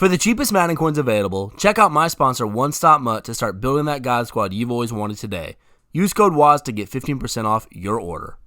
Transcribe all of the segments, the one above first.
For the cheapest Madden coins available, check out my sponsor One Stop Mutt to start building that God Squad you've always wanted today. Use code WAZ to get 15% off your order.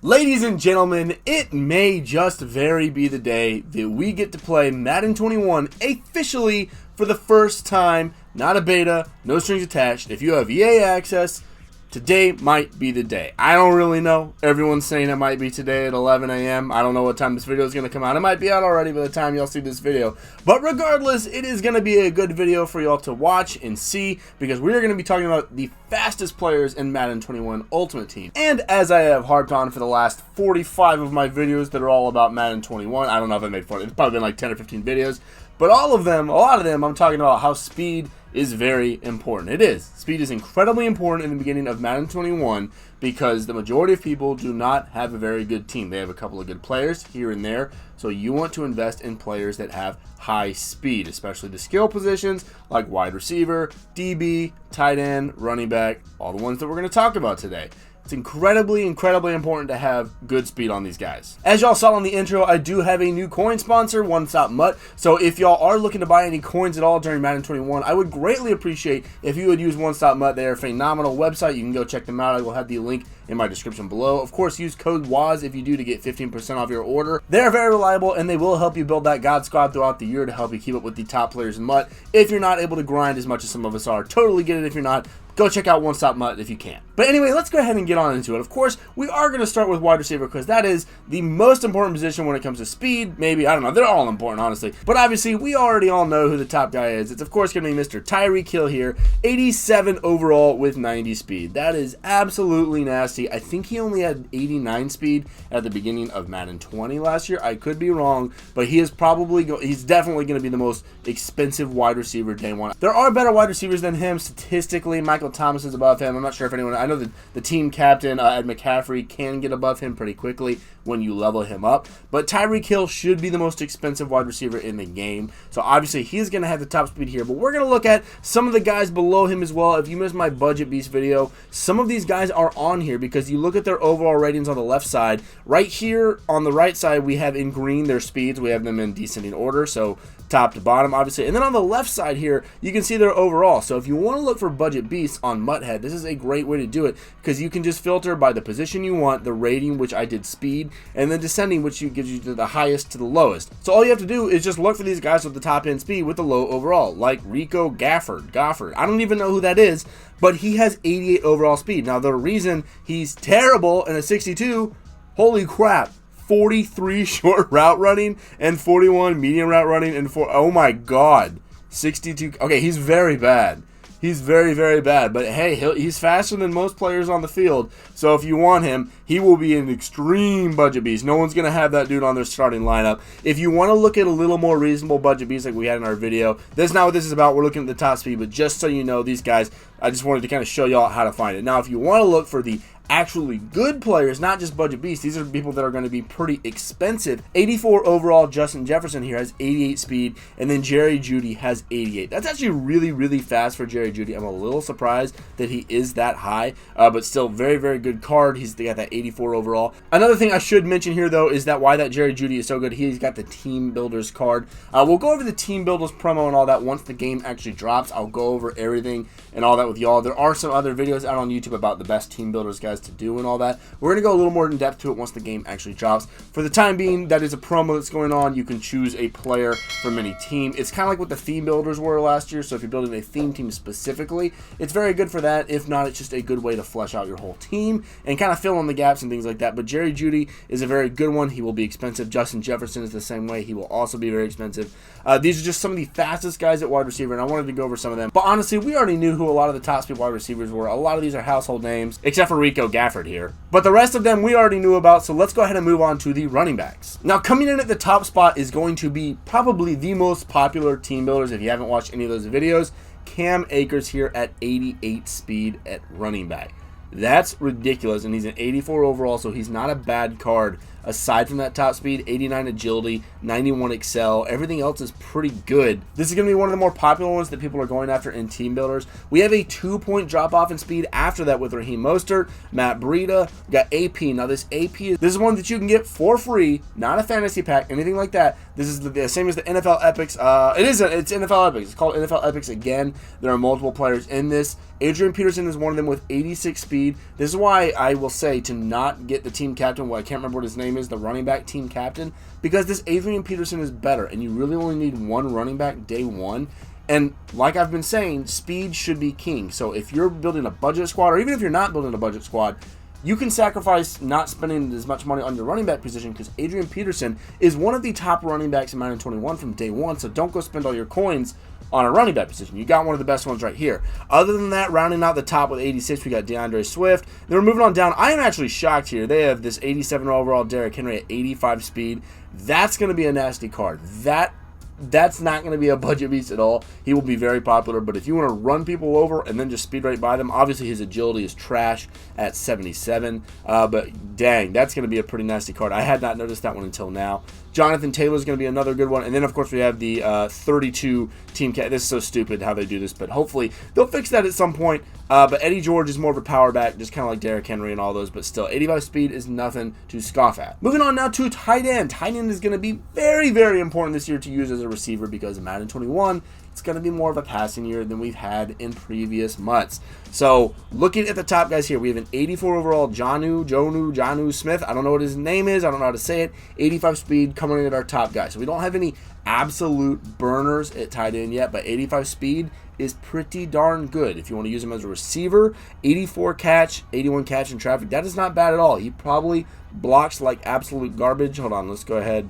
Ladies and gentlemen, it may just very be the day that we get to play Madden 21 officially for the first time. Not a beta, no strings attached. If you have EA access, today might be the day. I don't really know. Everyone's saying it might be today at 11 a.m. I don't know what time this video is going to come out. It might be out already by the time y'all see this video. But regardless, it is going to be a good video for y'all to watch and see, because we are going to be talking about the fastest players in Madden 21 Ultimate Team. And as I have harped on for the last 45 of my videos that are all about Madden 21, I don't know if I made 40. It's probably been like 10 or 15 videos. But all of them, a lot of them, I'm talking about how speed is very important. It is. Speed is incredibly important in the beginning of Madden 21 because the majority of people do not have a very good team. They have a couple of good players here and there, so you want to invest in players that have high speed, especially the skill positions like wide receiver, DB, tight end, running back, all the ones that we're going to talk about today. It's incredibly important to have good speed on these guys. As y'all saw in the intro, I do have a new coin sponsor, One Stop Mutt. So if y'all are looking to buy any coins at all during Madden 21, I would greatly appreciate if you would use One Stop Mutt. They are a phenomenal website. You can go check them out. I will have the link in my description below. Of course, use code WAZ if you do to get 15% off your order. They're very reliable and they will help you build that God Squad throughout the year to help you keep up with the top players in Mutt. If you're not able to grind as much as some of us are, totally get it. If you're not, go check out One Stop Mutt if you can. But anyway, let's go ahead and get on into it. Of course, we are going to start with wide receiver because that is the most important position when it comes to speed. Maybe, I don't know, they're all important, honestly. But obviously, we already all know who the top guy is. It's, of course, going to be Mr. Tyreek Hill here. 87 overall with 90 speed. That is absolutely nasty. I think he only had 89 speed at the beginning of Madden 20 last year. I could be wrong, but he is probably, he's definitely going to be the most expensive wide receiver day one. There are better wide receivers than him statistically. Michael Thomas is above him. I'm not sure if anyone, I know that the team captain, Ed McCaffrey, can get above him pretty quickly when you level him up. But Tyreek Hill should be the most expensive wide receiver in the game. So obviously he's going to have the top speed here. But we're going to look at some of the guys below him as well. If you missed my Budget Beast video, some of these guys are on here because you look at their overall ratings on the left side. Right here on the right side, we have in green their speeds. We have them in descending order, so top to bottom, obviously. And then on the left side here, you can see their overall. So if you want to look for Budget Beasts on Mutthead, this is a great way to do it because you can just filter by the position you want, the rating, which I did speed, and then descending, which gives you the highest to the lowest. So all you have to do is just look for these guys with the top end speed with the low overall, like Rico Goffard. I don't even know who that is, but he has 88 overall speed. Now the reason he's terrible in a 62, holy crap, 43 short route running and 41 medium route running and oh my god, 62. Okay, he's very bad. He's very bad, but hey, he's faster than most players on the field, so if you want him, he will be an extreme budget beast. No one's going to have that dude on their starting lineup. If you want to look at a little more reasonable budget beast like we had in our video, that's not what this is about. We're looking at the top speed, but just so you know, these guys, I just wanted to kind of show y'all how to find it. Now, if you want to look for the actually good players, not just budget beasts, these are people that are going to be pretty expensive. 84 overall, Justin Jefferson here has 88 speed, and then Jerry Jeudy has 88. That's actually really fast for Jerry Jeudy. I'm a little surprised that he is that high, but still very good card. He's got that 84 overall. Another thing I should mention here, though, is that why that Jerry Jeudy is so good, he's got the Team Builders card. We'll go over the Team Builders promo and all that once the game actually drops. I'll go over everything and all that with y'all. There are some other videos out on YouTube about the best Team Builders guys to do and all that. We're going to go a little more in depth to it once the game actually drops. For the time being, that is a promo that's going on. You can choose a player from any team. It's kind of like what the theme builders were last year, so if you're building a theme team specifically, it's very good for that. If not, it's just a good way to flesh out your whole team and kind of fill in the gaps and things like that. But Jerry Jeudy is a very good one. He will be expensive. Justin Jefferson is the same way. He will also be very expensive. These are just some of the fastest guys at wide receiver, and I wanted to go over some of them. But honestly, we already knew who a lot of the top speed wide receivers were. A lot of these are household names, except for Rico Goffard here. But the rest of them we already knew about, so let's go ahead and move on to the running backs. Now, coming in at the top spot is going to be probably the most popular team builders. If you haven't watched any of those videos, Cam Akers here at 88 speed at running back. That's ridiculous, and he's an 84 overall, so he's not a bad card aside from that top speed, 89 agility, 91 excel. Everything else is pretty good. This is going to be one of the more popular ones that people are going after in team builders. We have a 2-point drop off in speed after that with Raheem Mostert, Matt Breida. We got AP. Now this AP, this is one that you can get for free, not a fantasy pack, anything like that. This is the same as the NFL Epics. It's NFL Epics. It's called NFL Epics again. There are multiple players in this. Adrian Peterson is one of them with 86 speed. This is why I will say to not get the team captain. Well, I can't remember what his name is, the running back team captain, because this Adrian Peterson is better, and you really only need one running back day one. And like I've been saying, speed should be king. So if you're building a budget squad, or even if you're not building a budget squad, you can sacrifice not spending as much money on your running back position because Adrian Peterson is one of the top running backs in Madden 21 from day one. So don't go spend all your coins on a running back position. You got one of the best ones right here. Other than that, rounding out the top with 86, we got DeAndre Swift. Then we're moving on down. I am actually shocked here. They have this 87 overall Derrick Henry at 85 speed. That's going to be a nasty card. That's not going to be a budget beast at all. He will be very popular, but if you want to run people over and then just speed right by them, obviously his agility is trash at 77, but dang, that's going to be a pretty nasty card. I had not noticed that one until now. Jonathan Taylor is going to be another good one, and then of course we have the 32 team cat. This is so stupid how they do this, but hopefully they'll fix that at some point. But Eddie George is more of a power back, just kind of like Derrick Henry and all those, but still 85 speed is nothing to scoff at. Moving on now to tight end. Tight end is going to be very, very important this year to use as a receiver because in Madden 21, it's going to be more of a passing year than we've had in previous months. So looking at the top guys here, we have an 84 overall Jonu Smith. I don't know what his name is. I don't know how to say it. 85 speed coming in at our top guy. So we don't have any absolute burners at tight end yet, but 85 speed is pretty darn good. If you want to use him as a receiver, 84 catch, 81 catch in traffic, that is not bad at all. He probably blocks like absolute garbage. Hold on, let's go ahead.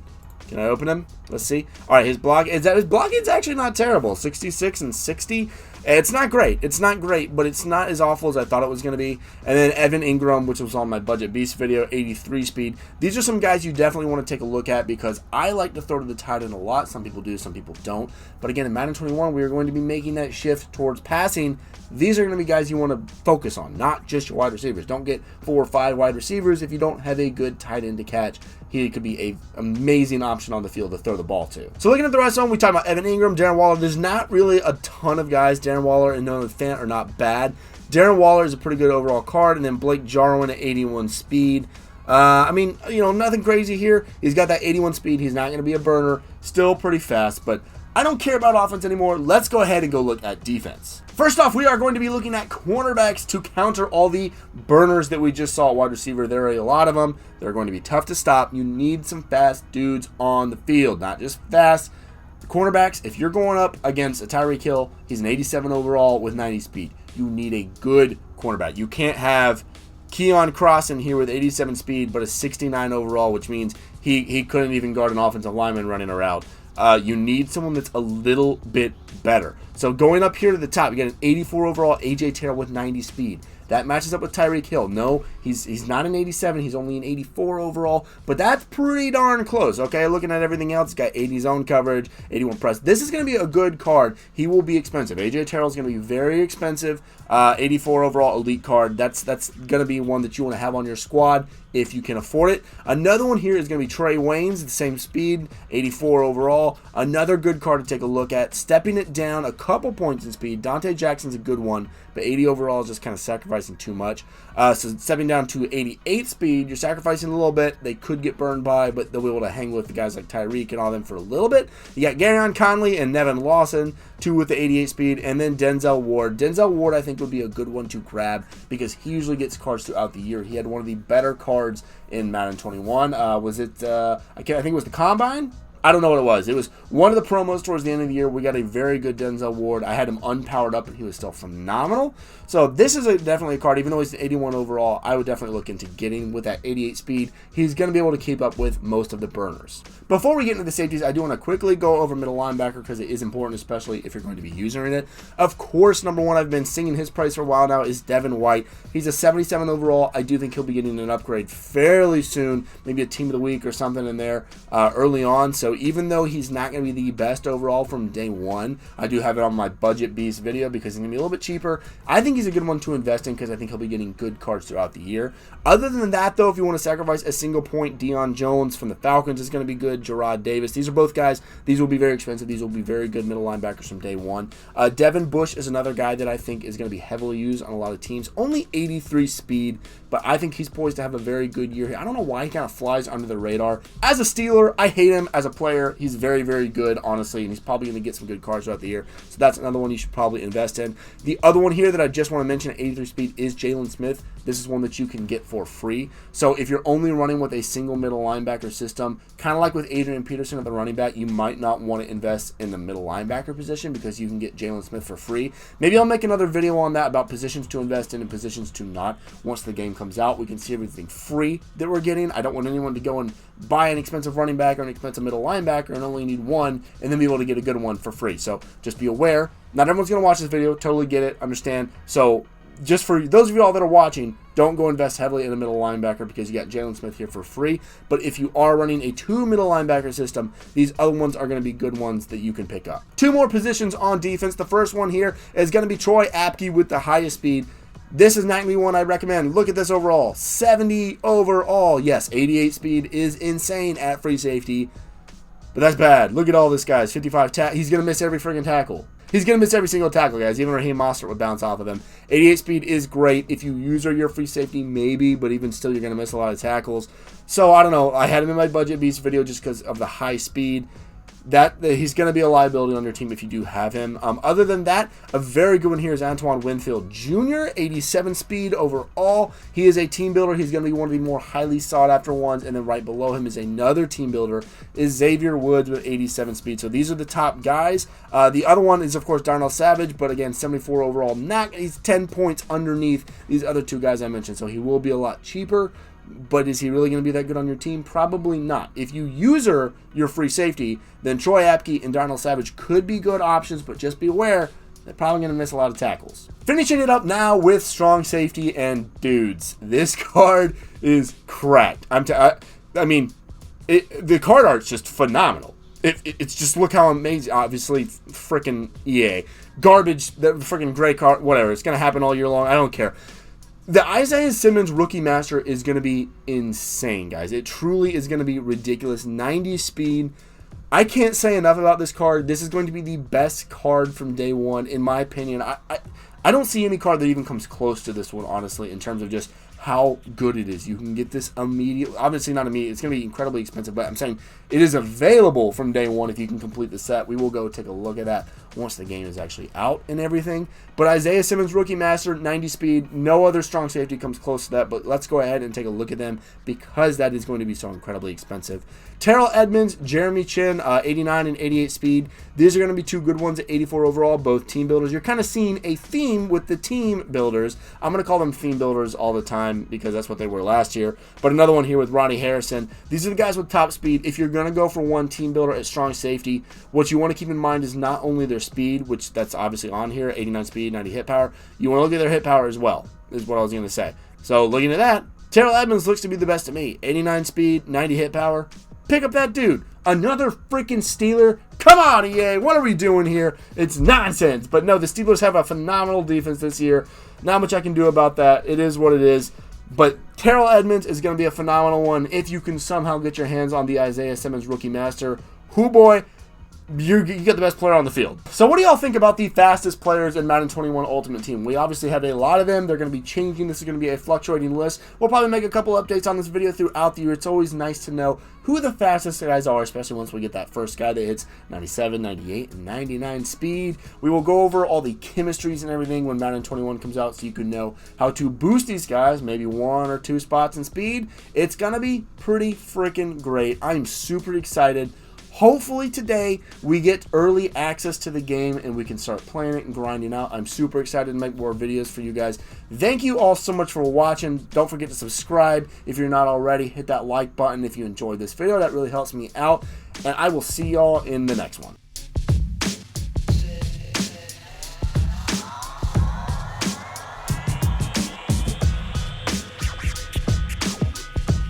Can I open him? Let's see. All right, his blocking's actually not terrible. 66 and 60. It's not great. It's not great, but it's not as awful as I thought it was going to be. And then Evan Ingram, which was on my Budget Beast video, 83 speed. These are some guys you definitely want to take a look at because I like to throw to the tight end a lot. Some people do, some people don't. But again, in Madden 21, we are going to be making that shift towards passing. These are going to be guys you want to focus on, not just your wide receivers. Don't get 4 or 5 wide receivers if you don't have a good tight end to catch. He could be an amazing option on the field to throw the ball to. So looking at the rest of them, we talked about Evan Ingram, Darren Waller. There's not really a ton of guys. Darren Waller and Nolan Fant are not bad. Darren Waller is a pretty good overall card, and then Blake Jarwin at 81 speed. I mean, you know, nothing crazy here. He's got that 81 speed. He's not going to be a burner. Still pretty fast, but I don't care about offense anymore. Let's go ahead and go look at defense. First off, we are going to be looking at cornerbacks to counter all the burners that we just saw at wide receiver. There are a lot of them. They're going to be tough to stop. You need some fast dudes on the field, not just fast. Cornerbacks, if you're going up against a Tyreek Hill, he's an 87 overall with 90 speed. You need a good cornerback. You can't have Keon Cross in here with 87 speed, but a 69 overall, which means he couldn't even guard an offensive lineman running a route. You need someone that's a little bit better. So going up here to the top, you get an 84 overall A.J. Terrell with 90 speed. That matches up with Tyreek Hill. No, he's not an 87. He's only an 84 overall, but that's pretty darn close. Okay, looking at everything else, he's got 80 zone coverage, 81 press. This is going to be a good card. He will be expensive. A.J. Terrell is going to be very expensive. 84 overall elite card. That's going to be one that you want to have on your squad if you can afford it. Another one here is going to be Trey Waynes, the same speed, 84 overall. Another good card to take a look at. Stepping it down a couple points in speed. Dante Jackson's a good one, but 80 overall is just kind of sacrificing too much. So stepping down to 88 speed, you're sacrificing a little bit. They could get burned by, but they'll be able to hang with the guys like Tyreek and all them for a little bit. You got Garyon Conley and Nevin Lawson, 2 with the 88 speed, and then Denzel Ward. Denzel Ward, I think, would be a good one to grab because he usually gets cards throughout the year. He had one of the better cards in Madden 21. Was it, I think it was the Combine? I don't know what it was. It was one of the promos towards the end of the year. We got a very good Denzel Ward. I had him unpowered up, and he was still phenomenal. So this is definitely a card. Even though he's an 81 overall, I would definitely look into getting with that 88 speed. He's going to be able to keep up with most of the burners. Before we get into the safeties, I do want to quickly go over middle linebacker because it is important, especially if you're going to be using it. Of course, number one, I've been singing his price for a while now, is Devin White. He's a 77 overall. I do think he'll be getting an upgrade fairly soon, maybe a team of the week or something in there early on. So So even though he's not going to be the best overall from day one, I do have it on my Budget Beast video because he's going to be a little bit cheaper. I think he's a good one to invest in because I think he'll be getting good cards throughout the year. Other than that, though, if you want to sacrifice a single point, Deion Jones from the Falcons is going to be good. Jarrad Davis. These are both guys. These will be very expensive. These will be very good middle linebackers from day one. Devin Bush is another guy that I think is going to be heavily used on a lot of teams. Only 83 speed, but I think he's poised to have a very good year here. I don't know why he kind of flies under the radar. As a Steeler, I hate him. As a player, he's very, very good, honestly, and he's probably going to get some good cards throughout the year. So that's another one you should probably invest in. The other one here that I just want to mention at 83 speed is Jalen Smith. This is one that you can get for free. So if you're only running with a single middle linebacker system, kind of like with Adrian Peterson at the running back, you might not want to invest in the middle linebacker position because you can get Jalen Smith for free. Maybe I'll make another video on that about positions to invest in and positions to not. Once the game comes out, we can see everything free that we're getting. I don't want anyone to go and buy an expensive running back or an expensive middle linebacker and only need one and then be able to get a good one for free. So just be aware. Not everyone's going to watch this video. Totally get it. Understand. So just for those of you all that are watching, don't go invest heavily in a middle linebacker because you got Jalen Smith here for free. But if you are running a 2 middle linebacker system, these other ones are going to be good ones that you can pick up. 2 more positions on defense. The first one here is going to be Troy Apke with the highest speed. This is not going to be one I recommend. Look at this overall. 70 overall. Yes, 88 speed is insane at free safety. But that's bad. Look at all this, guys. 55 tackle. He's going to miss every friggin' tackle. He's going to miss every single tackle, guys. Even Raheem Mostert would bounce off of him. 88 speed is great. If you use your free safety, maybe, but even still, you're going to miss a lot of tackles. So, I don't know. I had him in my Budget Beast video just because of the high speed. He's going to be a liability on your team if you do have him. Other than that, a very good one here is Antoine Winfield Jr., 87 speed overall. He is a team builder. He's going to be one of the more highly sought after ones. And then right below him is another team builder, is Xavier Woods with 87 speed. So these are the top guys. The other one is, of course, Darnell Savage, but again, 74 overall. He's 10 points underneath these other 2 guys I mentioned. So he will be a lot cheaper. But is he really going to be that good on your team? Probably not. If you user your free safety, then Troy Apke and Darnell Savage could be good options, but just be aware, they're probably going to miss a lot of tackles. Finishing it up now with strong safety, and dudes, this card is cracked. I mean, the card art's just phenomenal. It's just, look how amazing. Obviously, freaking EA. Garbage, the freaking gray card, whatever. It's going to happen all year long. I don't care. The Isaiah Simmons Rookie Master is going to be insane, guys. It truly is going to be ridiculous. 90 speed. I can't say enough about this card. This is going to be the best card from day one, in my opinion. I don't see any card that even comes close to this one, honestly, in terms of just how good it is. You can get this immediately. Obviously not immediately. It's going to be incredibly expensive, but I'm saying it is available from day one if you can complete the set. We will go take a look at that once the game is actually out and everything. But Isaiah Simmons Rookie Master, 90 speed. No other strong safety comes close to that, but let's go ahead and take a look at them because that is going to be so incredibly expensive. Terrell Edmonds, Jeremy Chin, 89 and 88 speed. These are going to be 2 good ones at 84 overall, both team builders. You're kind of seeing a theme with the team builders. I'm going to call them theme builders all the time because that's what they were last year. But another one here with Ronnie Harrison. These are the guys with top speed. If you're going to go for one team builder at strong safety, what you want to keep in mind is not only their speed, which that's obviously on here, 89 speed, 90 hit power. You want to look at their hit power as well, is what I was going to say. So looking at that, Terrell Edmonds looks to be the best to me. 89 speed, 90 hit power. Pick up that dude. Another freaking Steeler. Come on, EA. What are we doing here? It's nonsense. But no, the Steelers have a phenomenal defense this year. Not much I can do about that. It is what it is. But Terrell Edmonds is going to be a phenomenal one if you can somehow get your hands on the Isaiah Simmons Rookie Master. Who boy, you get the best player on the field. So what do y'all think about the fastest players in Madden 21 Ultimate Team? We obviously have a lot of them. They're going to be changing. This is going to be a fluctuating list. We'll probably make a couple updates on this video throughout the year. It's always nice to know who the fastest guys are, especially once we get that first guy that hits 97, 98, and 99 speed. We will go over all the chemistries and everything when Madden 21 comes out so you can know how to boost these guys, maybe 1 or 2 spots in speed. It's going to be pretty freaking great. I'm super excited. Hopefully today we get early access to the game and we can start playing it and grinding out. I'm super excited to make more videos for you guys. Thank you all so much for watching. Don't forget to subscribe if you're not already. Hit that like button if you enjoyed this video. That really helps me out. And I will see y'all in the next one.